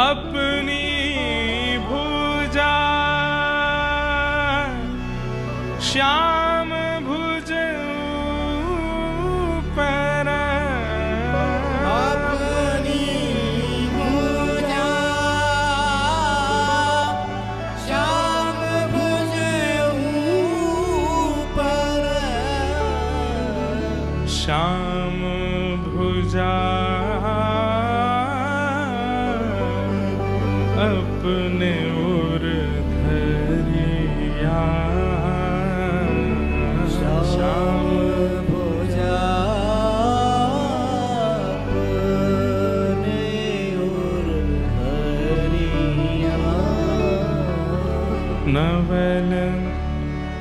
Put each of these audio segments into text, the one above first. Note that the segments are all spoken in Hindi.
अपनी भुजा श्याम भुज ऊपर अपनी भुजा श्याम भुज ऊपर श्याम भुजा अपने ओर धरिया श्याम भुजा अपने ओर धरिया नवल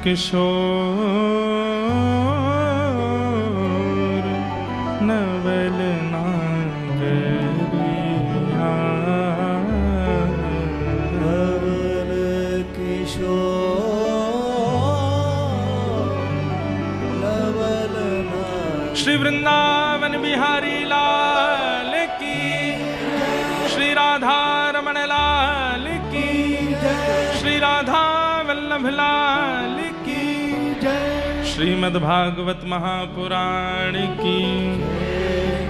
किशोर नवल नागरिया नवल किशोर नवल श्री वृंदावन बिहारी लाल की, श्री राधा रमण लाल की, श्री राधा वल्लभ लाल की, श्रीमद्भागवत महापुराण की,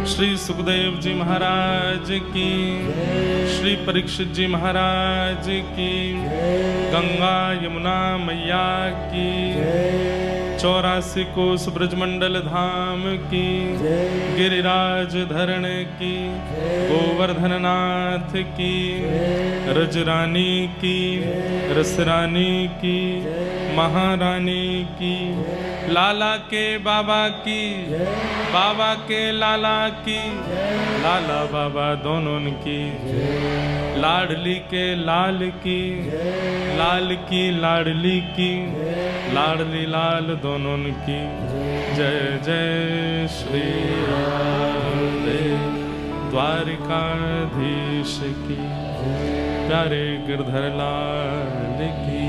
श्री सुखदेव जी महाराज की, श्री परीक्षित जी महाराज की, गंगा यमुना मैया की, 84 कोस ब्रजमंडल धाम की, गिरिराज धरण की, गोवर्धन नाथ की, रजरानी की, रसरानी की, महारानी की, लाला के बाबा की, बाबा के लाला की, लाला बाबा दोनों की, लाडली के लाल की, लाल की लाडली की, लाडली लाल दोनों की। जय जय श्री राधे द्वारिकाधीश की, प्यारे गिरधर लाल की।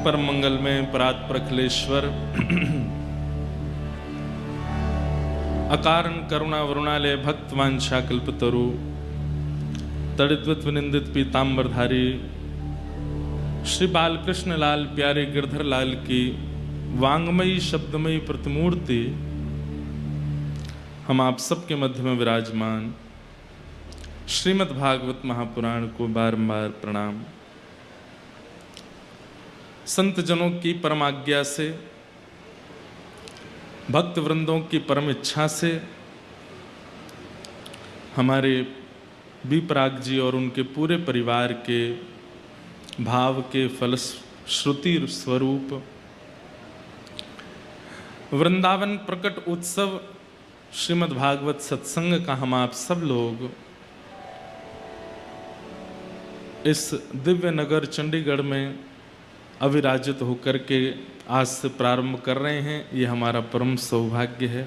परम मंगल में परात प्रखलेश्वर अकारण करुणा वरुणालय भक्त वांछा कल्पतरु तड़िद्वत विनिंदित पीतांबरधारी श्री बालकृष्ण लाल प्यारे गिरधर लाल की वांगमयी शब्दमयी प्रतिमूर्ति हम आप सबके मध्य में विराजमान श्रीमद् भागवत महापुराण को बारंबार प्रणाम। संत जनों की परम आज्ञा से, भक्त वृंदों की परम इच्छा से हमारे विपराग जी और उनके पूरे परिवार के भाव के फलश्रुति स्वरूप वृंदावन प्रकट उत्सव श्रीमद् भागवत सत्संग का हम आप सब लोग इस दिव्य नगर चंडीगढ़ में अविराजित होकर के आज से प्रारंभ कर रहे हैं। ये हमारा परम सौभाग्य है।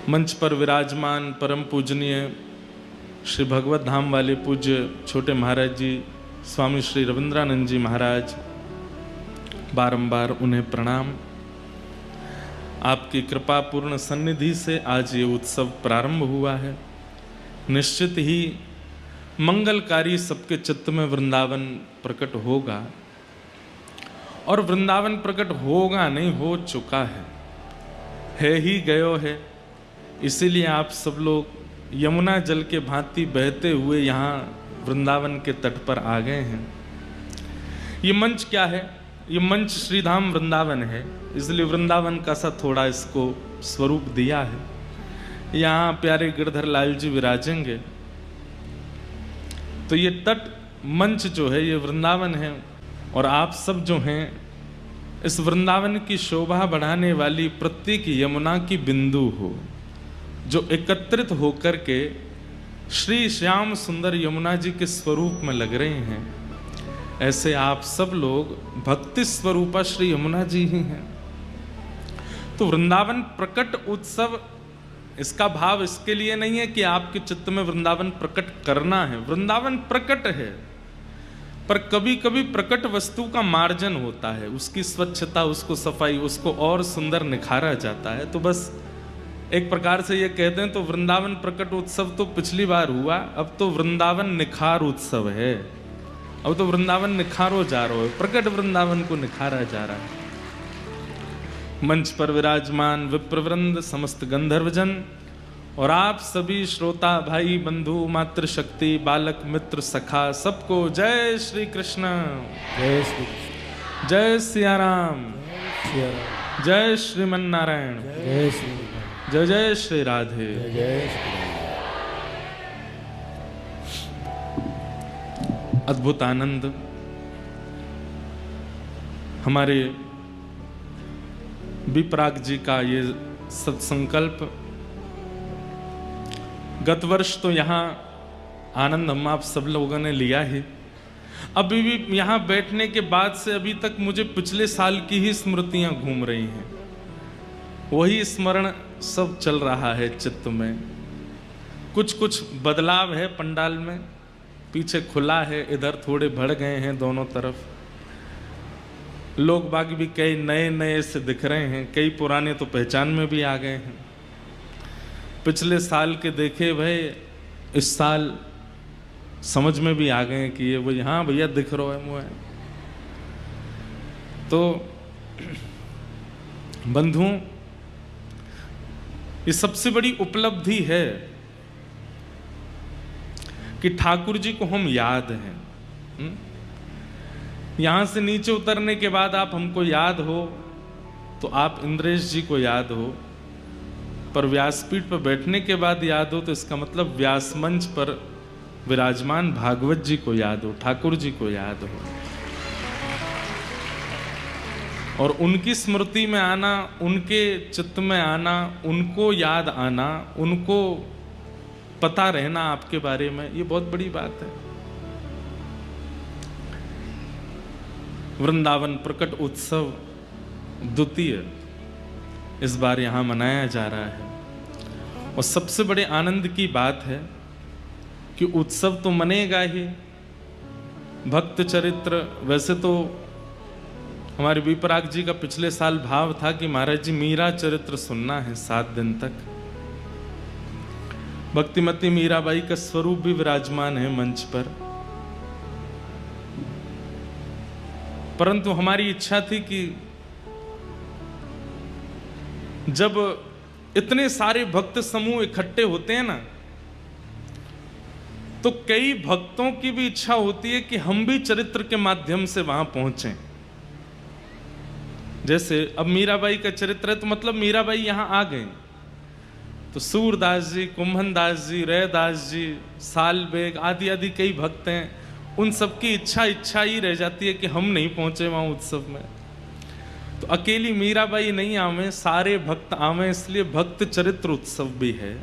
मंच पर विराजमान परम पूजनीय श्री भगवत धाम वाले पूज्य छोटे महाराज जी स्वामी श्री रविंद्रानंद जी महाराज, बारंबार उन्हें प्रणाम। आपकी कृपा पूर्ण सन्निधि से आज ये उत्सव प्रारंभ हुआ है। निश्चित ही मंगलकारी सबके चित्त में वृंदावन प्रकट होगा, और वृंदावन प्रकट होगा नहीं, हो चुका है ही गयो है। इसीलिए आप सब लोग यमुना जल के भांति बहते हुए यहाँ वृंदावन के तट पर आ गए हैं। ये मंच क्या है? ये मंच श्रीधाम वृंदावन है, इसलिए वृंदावन का सा थोड़ा इसको स्वरूप दिया है। यहाँ प्यारे गिरधर लाल जी विराजेंगे, तो ये तट मंच जो है ये वृंदावन है, और आप सब जो हैं इस वृंदावन की शोभा बढ़ाने वाली प्रत्येक यमुना की बिंदु हो, जो एकत्रित होकर के श्री श्याम सुंदर यमुना जी के स्वरूप में लग रहे हैं। ऐसे आप सब लोग भक्ति स्वरूपा श्री यमुना जी ही हैं। तो वृंदावन प्रकट उत्सव, इसका भाव इसके लिए नहीं है कि आपके चित्त में वृंदावन प्रकट करना है। वृंदावन प्रकट है, पर कभी कभी प्रकट वस्तु का मार्जन होता है, उसकी स्वच्छता, उसको सफाई, उसको और सुंदर निखारा जाता है। तो बस एक प्रकार से ये कहते हैं तो वृंदावन प्रकट उत्सव तो पिछली बार हुआ, अब तो वृंदावन निखार उत्सव है। अब तो वृंदावन निखारो जा रहा है, प्रकट वृंदावन को निखारा जा रहा है। मंच पर विराजमान विप्रवृंद, समस्त गंधर्वजन और आप सभी श्रोता भाई बंधु मातृशक्ति बालक मित्र सखा सबको जय श्री कृष्ण, जय श्री कृष्ण, जय सिया राम, श्री राम, जय श्रीमन नारायण, जय श्री राम, जय जय श्री राधे। जय श्री राम। अद्भुत आनंद हमारे विपराग जी का ये सत्संकल्प। गत वर्ष तो यहाँ आनंद हम आप सब लोगों ने लिया है। अभी भी यहाँ बैठने के बाद से अभी तक मुझे पिछले साल की ही स्मृतियां घूम रही हैं, वही स्मरण सब चल रहा है चित्त में। कुछ कुछ बदलाव है पंडाल में, पीछे खुला है, इधर थोड़े बढ़ गए हैं दोनों तरफ। लोग बाग भी कई नए नए से दिख रहे हैं, कई पुराने तो पहचान में भी आ गए हैं। पिछले साल के देखे भाई इस साल समझ में भी आ गए हैं कि ये वो हाँ भैया दिख रहा है मुझे। तो बंधुओं, ये सबसे बड़ी उपलब्धि है कि ठाकुर जी को हम याद हैं। यहां से नीचे उतरने के बाद आप हमको याद हो तो आप इंद्रेश जी को याद हो, पर व्यासपीठ पर बैठने के बाद याद हो तो इसका मतलब व्यास मंच पर विराजमान भागवत जी को याद हो, ठाकुर जी को याद हो। और उनकी स्मृति में आना, उनके चित्त में आना, उनको याद आना, उनको पता रहना आपके बारे में, ये बहुत बड़ी बात है। वृंदावन प्रकट उत्सव द्वितीय इस बार यहां मनाया जा रहा है। और सबसे बड़े आनंद की बात है कि उत्सव तो मनेगा ही, भक्त चरित्र। वैसे तो हमारे विपराग जी का पिछले साल भाव था कि महाराज जी मीरा चरित्र सुनना है 7 दिन तक। भक्तिमती मीराबाई का स्वरूप भी विराजमान है मंच पर, परंतु हमारी इच्छा थी कि जब इतने सारे भक्त समूह इकट्ठे होते हैं ना, तो कई भक्तों की भी इच्छा होती है कि हम भी चरित्र के माध्यम से वहां पहुंचें। जैसे अब मीराबाई का चरित्र है तो मतलब मीराबाई यहां आ गए, तो सूरदास जी, कुंभनदास जी, रैदास जी, साल बेग आदि आदि कई भक्त हैं, उन सबकी इच्छा ही रह जाती है कि हम नहीं पहुंचे वहां उत्सव में। तो अकेली मीराबाई नहीं आवे, सारे भक्त आवे, इसलिए भक्त चरित्र उत्सव भी है,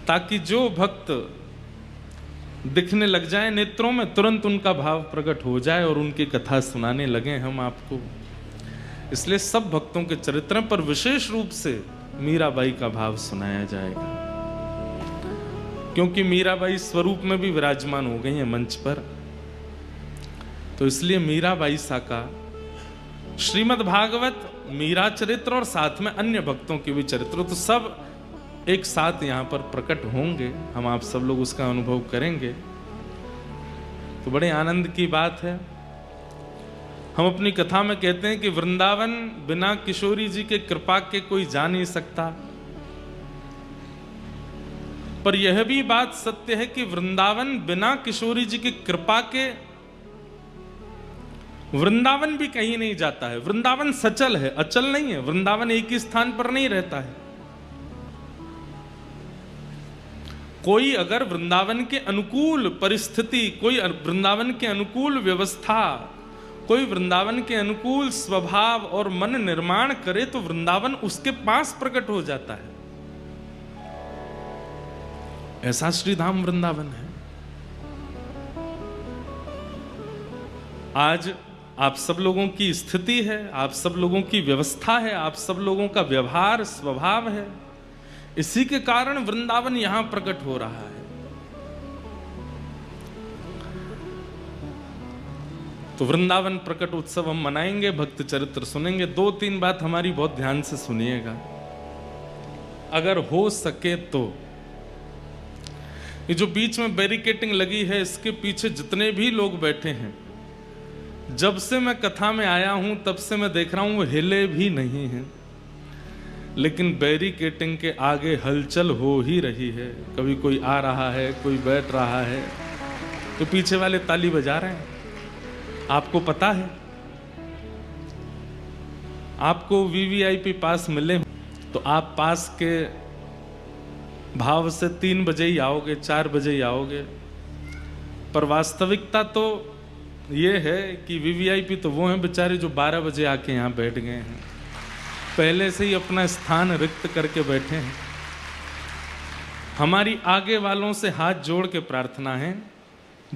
ताकि जो भक्त दिखने लग जाए नेत्रों में, तुरंत उनका भाव प्रकट हो जाए और उनकी कथा सुनाने लगे हम आपको। इसलिए सब भक्तों के चरित्र पर विशेष रूप से मीराबाई का भाव सुनाया जाएगा, क्योंकि मीराबाई स्वरूप में भी विराजमान हो गई है मंच पर। तो इसलिए मीराबाई सा का श्रीमद् भागवत, मीरा चरित्र और साथ में अन्य भक्तों के भी चरित्र, तो सब एक साथ यहाँ पर प्रकट होंगे। हम आप सब लोग उसका अनुभव करेंगे, तो बड़े आनंद की बात है। हम अपनी कथा में कहते हैं कि वृंदावन बिना किशोरी जी के कृपा के कोई जा नहीं सकता, पर यह भी बात सत्य है कि वृंदावन बिना किशोरी जी की कृपा के वृंदावन भी कहीं नहीं जाता है। वृंदावन सचल है, अचल नहीं है। वृंदावन एक ही स्थान पर नहीं रहता है। कोई अगर वृंदावन के अनुकूल परिस्थिति, कोई वृंदावन के अनुकूल व्यवस्था, कोई वृंदावन के अनुकूल स्वभाव और मन निर्माण करे तो वृंदावन उसके पास प्रकट हो जाता है। ऐसा श्रीधाम वृंदावन है। आज आप सब लोगों की स्थिति है, आप सब लोगों की व्यवस्था है, आप सब लोगों का व्यवहार स्वभाव है, इसी के कारण वृंदावन यहां प्रकट हो रहा है। तो वृंदावन प्रकट उत्सव हम मनाएंगे, भक्त चरित्र सुनेंगे। 2-3 बात हमारी बहुत ध्यान से सुनिएगा। अगर हो सके तो। ये जो बीच में बैरिकेटिंग लगी है, इसके पीछे जितने भी लोग बैठे हैं, जब से मैं कथा में आया हूं तब से मैं देख रहा हूं वो हिले भी नहीं हैं, लेकिन बैरिकेटिंग के आगे हलचल हो ही रही है। कभी कोई आ रहा है, कोई बैठ रहा है, तो पीछे वाले ताली बजा रहे हैं। आपको पता है, आपको वीवीआईपी पास मिले तो आप पास के भाव से 3 बजे ही आओगे, 4 बजे ही आओगे, पर वास्तविकता तो ये है कि वीवीआईपी तो वो हैं बेचारे जो 12 बजे आके यहाँ बैठ गए हैं, पहले से ही अपना स्थान रिक्त करके बैठे हैं। हमारी आगे वालों से हाथ जोड़ के प्रार्थना है,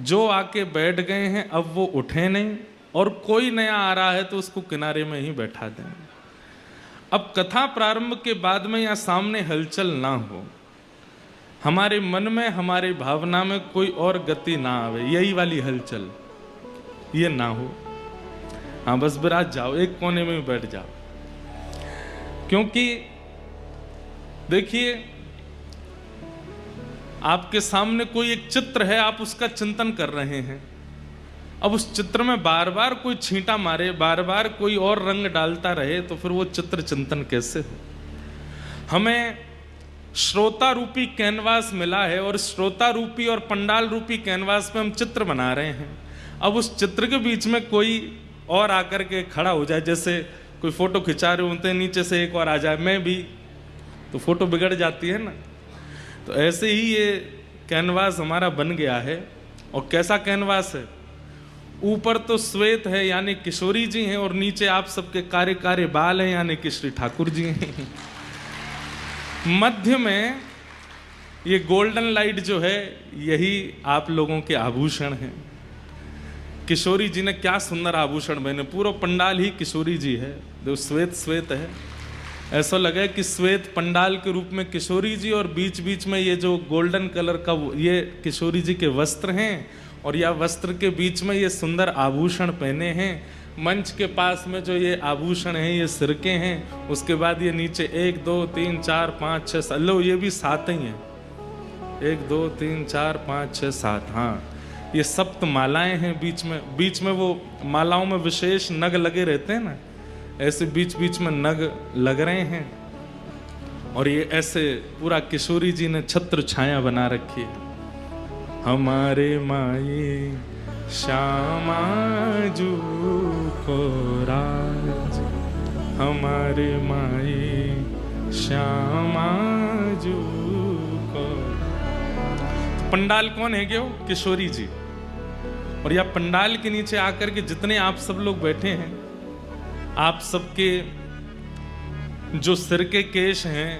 जो आके बैठ गए हैं अब वो उठे नहीं, और कोई नया आ रहा है तो उसको किनारे में ही बैठा दें। अब कथा प्रारंभ के बाद में या सामने हलचल ना हो, हमारे मन में, हमारी भावना में कोई और गति ना आवे, यही वाली हलचल ये ना हो। हाँ, बस विराज जाओ, एक कोने में बैठ जाओ। क्योंकि देखिए, आपके सामने कोई एक चित्र है, आप उसका चिंतन कर रहे हैं। अब उस चित्र में बार बार कोई छींटा मारे, बार बार कोई और रंग डालता रहे, तो फिर वो चित्र चिंतन कैसे हो। हमें श्रोता रूपी कैनवास मिला है, और श्रोता रूपी और पंडाल रूपी कैनवास पे हम चित्र बना रहे हैं। अब उस चित्र के बीच में कोई और आकर के खड़ा हो जाए, जैसे कोई फोटो खिंचा रहे होते हैं, नीचे से एक और आ जाए, मैं भी, तो फोटो बिगड़ जाती है ना। तो ऐसे ही ये कैनवास हमारा बन गया है। और कैसा कैनवास है, ऊपर तो श्वेत है यानी किशोरी जी हैं, और नीचे आप सबके कारे कारे बाल हैं यानी कि श्री ठाकुर जी हैं। मध्य में ये गोल्डन लाइट जो है, यही आप लोगों के आभूषण हैं। किशोरी जी ने क्या सुंदर आभूषण पहने, पूरा पंडाल ही किशोरी जी है। जो श्वेत श्वेत है, ऐसा लगे कि श्वेत पंडाल के रूप में किशोरी जी, और बीच बीच में ये जो गोल्डन कलर का ये किशोरी जी के वस्त्र हैं, और यह वस्त्र के बीच में ये सुंदर आभूषण पहने हैं। मंच के पास में जो ये आभूषण हैं, ये सिरके हैं। उसके बाद ये नीचे 1 2 3 4 5 6 7, लो ये भी 7 ही हैं, 1 2 3 4 5 6 7, हाँ ये सप्त मालाएं हैं। बीच में वो मालाओं में विशेष नग लगे रहते हैं ना, ऐसे बीच बीच में नग लग रहे हैं। और ये ऐसे पूरा किशोरी जी ने छत्र छाया बना रखी है। हमारे माई श्यामा जू को राज, हमारे माई श्यामा जू को। पंडाल कौन है क्यों? किशोरी जी। और या पंडाल के नीचे आकर के जितने आप सब लोग बैठे हैं, आप सबके जो सिर के केश हैं,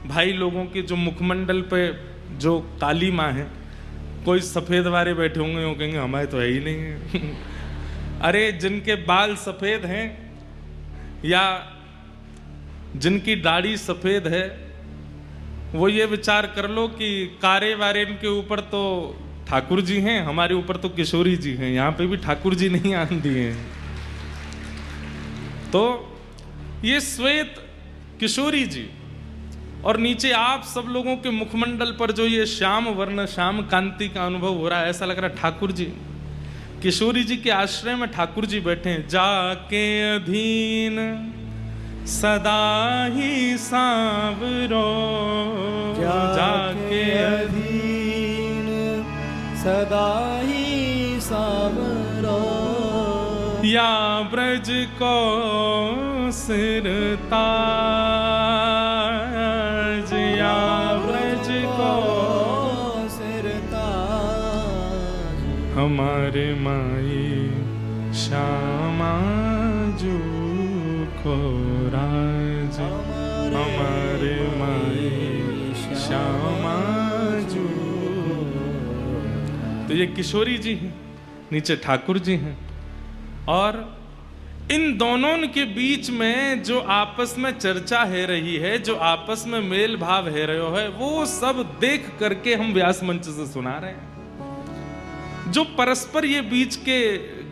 भाई लोगों के जो मुखमंडल पे जो काली माँ है, कोई सफेद वाले बैठे होंगे, वो कहेंगे हमारे तो है ही नहीं है। अरे जिनके बाल सफेद हैं या जिनकी दाढ़ी सफेद है, वो ये विचार कर लो कि कारे वारे के ऊपर तो ठाकुर जी हैं, हमारे ऊपर तो किशोरी जी हैं। यहाँ पे भी ठाकुर जी नहीं आन दिए हैं। तो ये श्वेत किशोरी जी, और नीचे आप सब लोगों के मुखमंडल पर जो ये श्याम वर्ण, श्याम कांति का अनुभव हो रहा है, ऐसा लग रहा है ठाकुर जी, किशोरी जी के आश्रय में ठाकुर जी बैठे हैं। जाके अधीन सदा ही सांवरो, जाके अधीन सदा ही सांवरो, या ब्रज को सिर ताज, या ब्रज को सिर ताज, हमारे माई श्यामा जू को राज, हमारे माई श्यामा जू। तो ये किशोरी जी हैं, नीचे ठाकुर जी हैं, और इन दोनों के बीच में जो आपस में चर्चा है रही है, जो आपस में मेल भाव है रहे है, वो सब देख करके हम व्यास मंच से सुना रहे हैं। जो परस्पर ये बीच के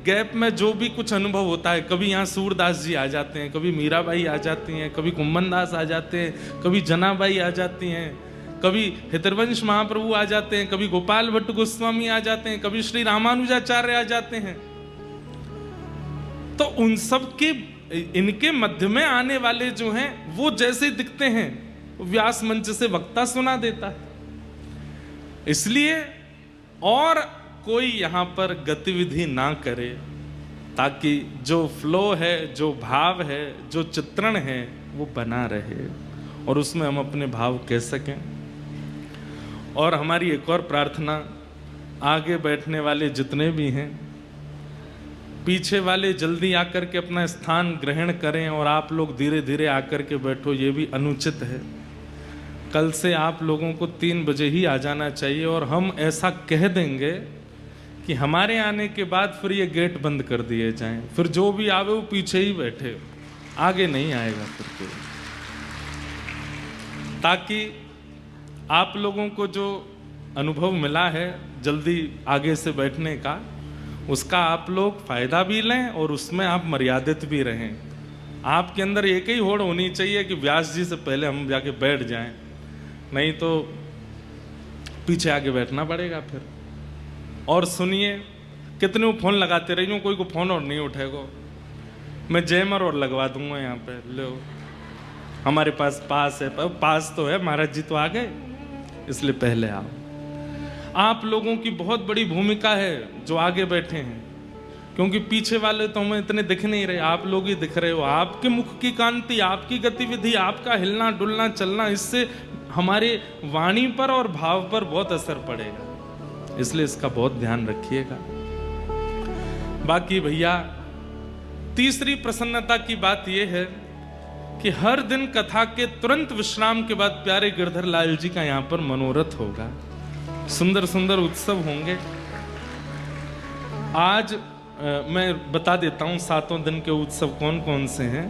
गैप में जो भी कुछ अनुभव होता है, कभी यहाँ सूरदास जी आ जाते हैं, कभी मीराबाई आ जाती हैं, कभी कुंभन दास आ जाते हैं, कभी जनाबाई आ जाती हैं, कभी हितरवंश महाप्रभु आ जाते हैं, कभी गोपाल भट्ट गोस्वामी आ जाते हैं, कभी श्री रामानुजाचार्य आ जाते हैं। तो उन सब के इनके मध्य में आने वाले जो हैं वो जैसे दिखते हैं, व्यास मंच से वक्ता सुना देता है। इसलिए और कोई यहां पर गतिविधि ना करे, ताकि जो फ्लो है, जो भाव है, जो चित्रण है वो बना रहे और उसमें हम अपने भाव कह सकें। और हमारी एक और प्रार्थना, आगे बैठने वाले जितने भी हैं, पीछे वाले जल्दी आकर के अपना स्थान ग्रहण करें और आप लोग धीरे धीरे आकर के बैठो, ये भी अनुचित है। कल से आप लोगों को 3 बजे ही आ जाना चाहिए और हम ऐसा कह देंगे कि हमारे आने के बाद फिर ये गेट बंद कर दिए जाएं, फिर जो भी आवे वो पीछे ही बैठे, आगे नहीं आएगा फिर कोई, ताकि आप लोगों को जो अनुभव मिला है जल्दी आगे से बैठने का, उसका आप लोग फायदा भी लें और उसमें आप मर्यादित भी रहें। आपके अंदर एक ही होड़ होनी चाहिए कि व्यास जी से पहले हम जाके बैठ जाएं, नहीं तो पीछे आगे बैठना पड़ेगा फिर। और सुनिए, कितने फोन लगाते रहिए, कोई को फोन और नहीं उठेगा, मैं जैमर और लगवा दूंगा यहाँ पे, लो हमारे पास है, पास तो है, महाराज जी तो आ गए, इसलिए पहले आओ। आप लोगों की बहुत बड़ी भूमिका है जो आगे बैठे हैं, क्योंकि पीछे वाले तो हमें इतने दिख नहीं रहे, आप लोग ही दिख रहे हो। आपके मुख की कांति, आपकी गतिविधि, आपका हिलना डुलना चलना, इससे हमारे वाणी पर और भाव पर बहुत असर पड़ेगा, इसलिए इसका बहुत ध्यान रखिएगा। बाकी भैया, तीसरी प्रसन्नता की बात यह है कि हर दिन कथा के तुरंत विश्राम के बाद प्यारे गिरधर लाल जी का यहाँ पर मनोरथ होगा, सुंदर सुंदर उत्सव होंगे। आज मैं बता देता हूँ 7 दिन के उत्सव कौन कौन से हैं।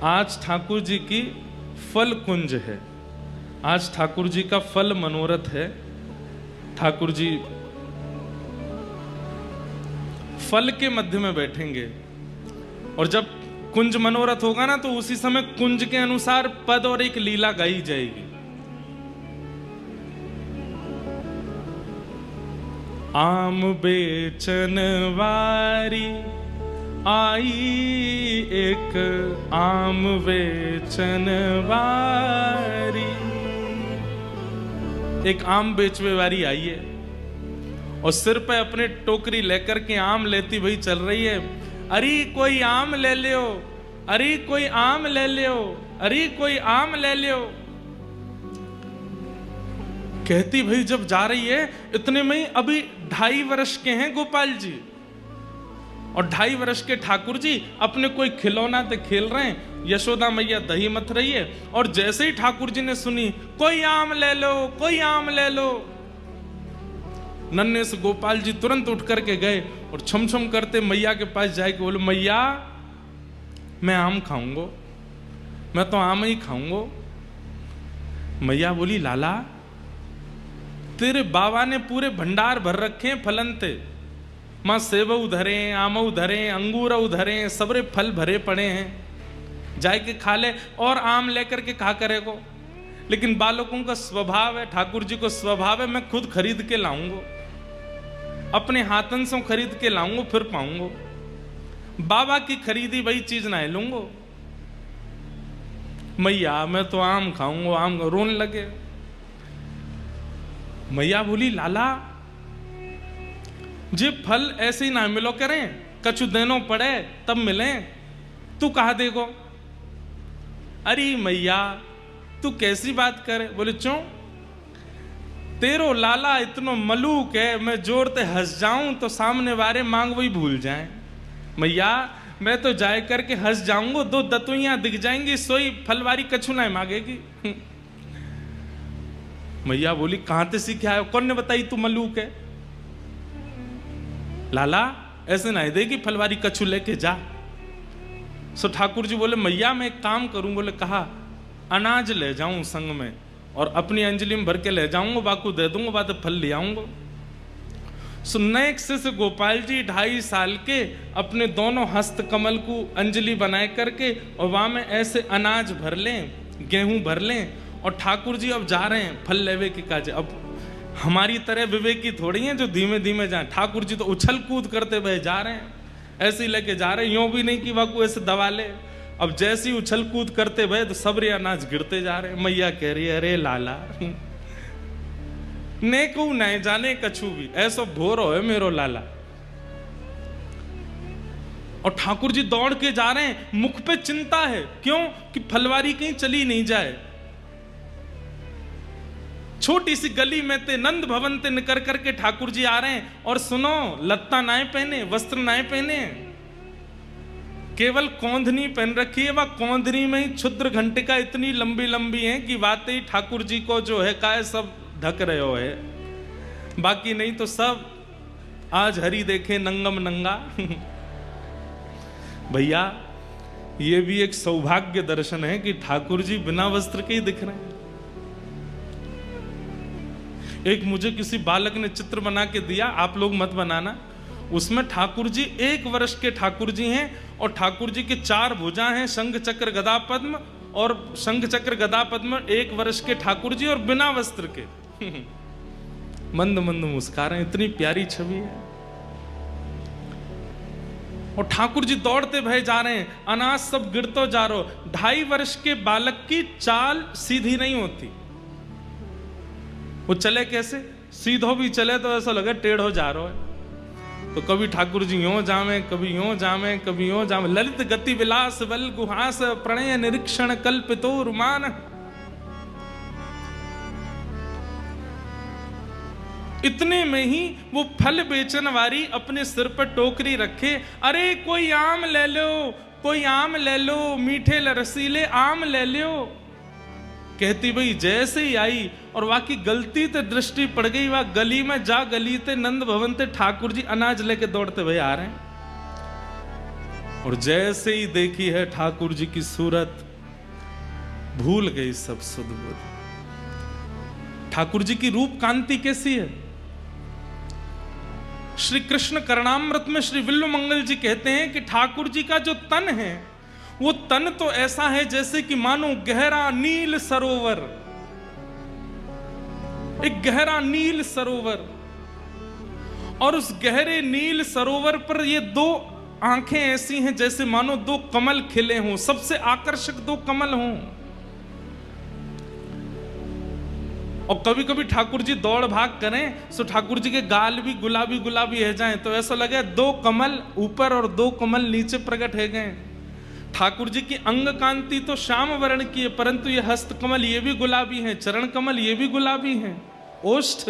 आज ठाकुर जी की फल कुंज है, आज ठाकुर जी का फल मनोरथ है। ठाकुर जी फल के मध्य में बैठेंगे और जब कुंज मनोरथ होगा ना, तो उसी समय कुंज के अनुसार पद और एक लीला गाई जाएगी। आम बेचन वारी आई, एक आम बेचन वारी, एक आम बेचवे वारी आई है और सिर पे अपने टोकरी लेकर के आम लेती हुई चल रही है। अरे कोई आम ले लियो, अरे कोई आम ले लियो, अरे कोई आम ले लियो, कहती भाई जब जा रही है। इतने में ही अभी 2.5 वर्ष के हैं गोपाल जी, और 2.5 वर्ष के ठाकुर जी अपने कोई खिलौना से खेल रहे हैं। यशोदा मैया दही मथ रही है और जैसे ही ठाकुर जी ने सुनी कोई आम ले लो, कोई आम ले लो, नन्हे से गोपाल जी तुरंत उठ करके गए और छम छम करते मैया के पास जाके बोले, मैया मैं आम खाऊंगा, मैं तो आम ही खाऊंगा। मैया बोली, लाला तेरे बाबा ने पूरे भंडार भर रखे हैं फलन थे, मां सेब उधरे, आम उधरे, अंगूर उधरे, सबरे फल भरे पड़े हैं, जाए के खा ले। और आम लेकर के खा करेगो, लेकिन बालकों का स्वभाव है, ठाकुर जी को स्वभाव है, मैं खुद खरीद के लाऊंगा, अपने हाथन से खरीद के लाऊंगा, फिर पाऊंगा। बाबा की खरीदी वही चीज ना लूंगा। मैया मैं तो आम खाऊंगा, आम रोने लगे। मैया बोली, लाला जे फल ऐसे ही ना मिलो करें, कछु देनो पड़े तब मिले, तू कहा देगो। अरे मैया तू कैसी बात करे। बोले, क्यों? तेरो लाला इतनो मलूक है, मैं जोरते हंस जाऊं तो सामने वाले मांग वही भूल जाएं। मैया मैं तो जाए करके हंस जाऊंगा, 2 दतुइयां दिख जाएंगी, सोई फलवारी कछु ना मांगेगी। मैया बोली, कहां से सीखा है, कौन ने बताई तू मलूक है? लाला ऐसे नहीं देगी फलवारी, कछु लेके जा। सो ठाकुर जी बोले, मैया मैं एक काम करूं। बोले, कहा? अनाज ले जाऊं संग में और अपनी अंजलि में भर के ले जाऊंगा, बाकू दे दूंगा, बाद फल ले आऊंगा। सुन्नैक से गोपाल जी 2.5 साल के अपने दोनों हस्त कमल को अंजलि बनाए करके और वहां में ऐसे अनाज भर लें, गेहूं भर लें, और ठाकुर जी अब जा रहे हैं फल लेवे के काजे। अब हमारी तरह विवेकी थोड़ी हैं जो धीमे धीमे जाए, ठाकुर जी तो उछल कूद करते हुए जा रहे हैं, ऐसे ही लेके जा रहे हैं, यूं भी नहीं कि वाकू ऐसे दबा ले। अब जैसी उछल कूद करते हुए तो सबरे अनाज गिरते जा रहे हैं। मैया कह रही है अरे लाला ने को नहीं जाने कछु भी, ऐसो भोर हो मेरो लाला। और ठाकुर जी दौड़ के जा रहे हैं, मुख पे चिंता है, क्यों कि फलवारी कहीं चली नहीं जाए। छोटी सी गली में ते नंद भवन ते निकर करके ठाकुर जी आ रहे हैं, और सुनो लत्ता नाए पहने, वस्त्र नाए पहने, केवल कौंधनी पहन रखी है। वह कौंधनी में ही क्षुद्र घंटिका इतनी लंबी लंबी है कि वाते ही ठाकुर जी को जो है काय सब ढक रहे हो है, बाकी नहीं तो सब आज हरि देखे नंगम नंगा। भैया ये भी एक सौभाग्य दर्शन है कि ठाकुर जी बिना वस्त्र के ही दिख रहे हैं। एक मुझे किसी बालक ने चित्र बना के दिया, आप लोग मत बनाना, उसमें ठाकुर जी 1 वर्ष के ठाकुर जी हैं और ठाकुर जी के 4 भुजा हैं, शंख चक्र गदा पद्म, और शंख चक्र गदा पद्म 1 वर्ष के ठाकुर जी और बिना वस्त्र के मंद मंद मुस्कुरा रहे हैं, इतनी प्यारी छवि है। और ठाकुर जी दौड़ते भय जा रहे हैं, अनाज सब गिरतो जा रहा हो। 2.5 वर्ष के बालक की चाल सीधी नहीं होती, वो चले कैसे, सीधो भी चले तो ऐसा लगे टेढ़ो जा रहा है। तो कभी ठाकुर जी यूं जामे, कभी यूं जामे, कभी यूं जामे। ललित गति विलास बल गुहास प्रणय निरीक्षण कल्पितो रुमान। इतने में ही वो फल बेचन वाली अपने सिर पर टोकरी रखे, अरे कोई आम ले लो, कोई आम ले लो, मीठे रसीले आम ले लो। कहती भाई जैसे ही आई और वाकई गलती ते दृष्टि पड़ गई, वह गली में जा गली ते नंद भवन ते ठाकुर जी अनाज लेके दौड़ते हुए आ रहे हैं। और जैसे ही देखी है ठाकुर जी की सूरत, भूल गई सब सुध बुध। ठाकुर जी की रूप कांति कैसी है। श्री कृष्ण करणामृत में श्री विल्व मंगल जी कहते हैं कि ठाकुर जी का जो तन है, वो तन तो ऐसा है जैसे कि मानो गहरा नील सरोवर, एक गहरा नील सरोवर, और उस गहरे नील सरोवर पर ये 2 आंखें ऐसी हैं जैसे मानो 2 कमल खिले हों, सबसे आकर्षक 2 कमल हों। और कभी कभी ठाकुर जी दौड़ भाग करें तो ठाकुर जी के गाल भी गुलाबी गुलाबी है जाएं, तो ऐसा लगे 2 कमल ऊपर और 2 कमल नीचे प्रकट है गए। ठाकुर जी की अंग कांति तो श्याम वर्ण की है, परंतु ये हस्त कमल ये भी गुलाबी हैं, चरण कमल ये भी गुलाबी हैं, ओष्ठ